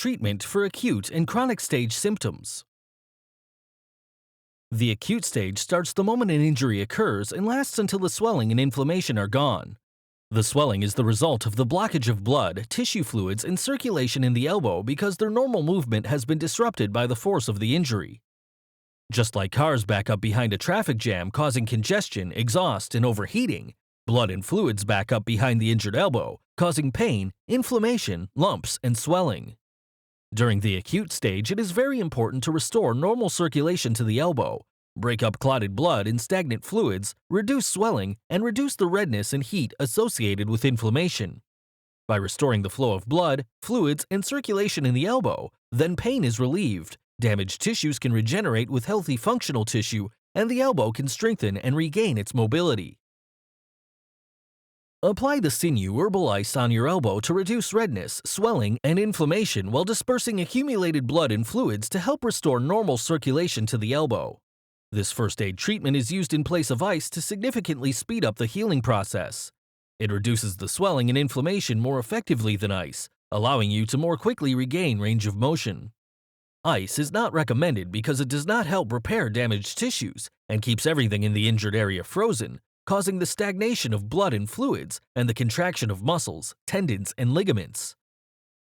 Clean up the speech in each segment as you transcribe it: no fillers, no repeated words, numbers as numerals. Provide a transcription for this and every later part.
Treatment for acute and chronic stage symptoms. The acute stage starts the moment an injury occurs and lasts until the swelling and inflammation are gone. The swelling is the result of the blockage of blood, tissue fluids, and circulation in the elbow because their normal movement has been disrupted by the force of the injury. Just like cars back up behind a traffic jam causing congestion, exhaust, and overheating, blood and fluids back up behind the injured elbow, causing pain, inflammation, lumps, and swelling. During the acute stage, it is very important to restore normal circulation to the elbow, break up clotted blood and stagnant fluids, reduce swelling, and reduce the redness and heat associated with inflammation. By restoring the flow of blood, fluids, and circulation in the elbow, then pain is relieved, damaged tissues can regenerate with healthy functional tissue, and the elbow can strengthen and regain its mobility. Apply the Sinew Herbal Ice on your elbow to reduce redness, swelling, and inflammation while dispersing accumulated blood and fluids to help restore normal circulation to the elbow. This first aid treatment is used in place of ice to significantly speed up the healing process. It reduces the swelling and inflammation more effectively than ice, allowing you to more quickly regain range of motion. Ice is not recommended because it does not help repair damaged tissues and keeps everything in the injured area frozen, causing the stagnation of blood and fluids and the contraction of muscles, tendons, and ligaments.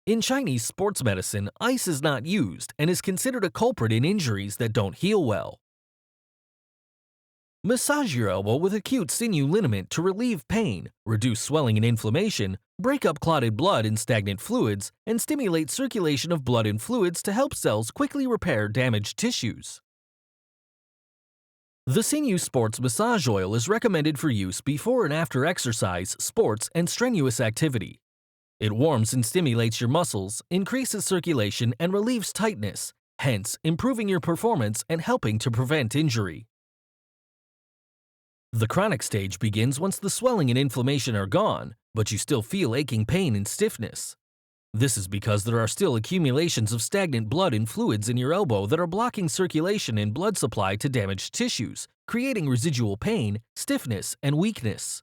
In Chinese sports medicine, ice is not used and is considered a culprit in injuries that don't heal well. Massage your elbow with acute sinew liniment to relieve pain, reduce swelling and inflammation, break up clotted blood and stagnant fluids, and stimulate circulation of blood and fluids to help cells quickly repair damaged tissues. The Sinew Sports Massage Oil is recommended for use before and after exercise, sports, and strenuous activity. It warms and stimulates your muscles, increases circulation, and relieves tightness, hence improving your performance and helping to prevent injury. The chronic stage begins once the swelling and inflammation are gone, but you still feel aching pain and stiffness. This is because there are still accumulations of stagnant blood and fluids in your elbow that are blocking circulation and blood supply to damaged tissues, creating residual pain, stiffness, and weakness.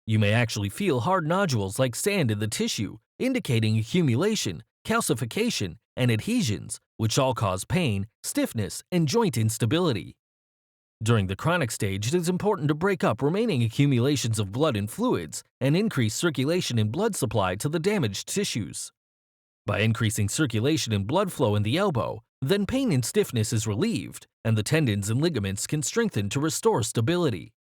You may actually feel hard nodules like sand in the tissue, indicating accumulation, calcification, and adhesions, which all cause pain, stiffness, and joint instability. During the chronic stage, it is important to break up remaining accumulations of blood and fluids and increase circulation and blood supply to the damaged tissues. By increasing circulation and blood flow in the elbow, then pain and stiffness is relieved, and the tendons and ligaments can strengthen to restore stability.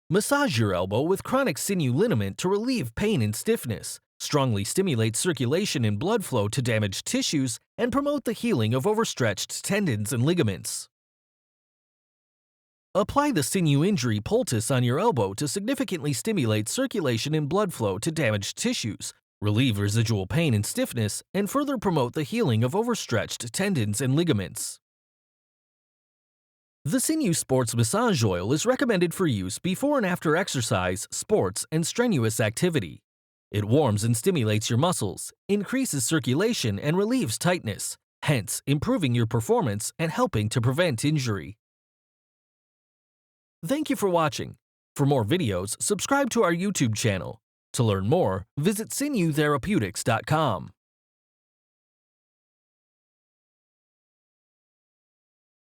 Massage your elbow with chronic sinew liniment to relieve pain and stiffness, strongly stimulate circulation and blood flow to damaged tissues, and promote the healing of overstretched tendons and ligaments. Apply the Sinew Injury Poultice on your elbow to significantly stimulate circulation and blood flow to damaged tissues, relieve residual pain and stiffness, and further promote the healing of overstretched tendons and ligaments. The Sinew Sports Massage Oil is recommended for use before and after exercise, sports, and strenuous activity. It warms and stimulates your muscles, increases circulation, and relieves tightness, hence improving your performance and helping to prevent injury. Thank you for watching. For more videos, subscribe to our YouTube channel. To learn more, visit sinewtherapeutics.com.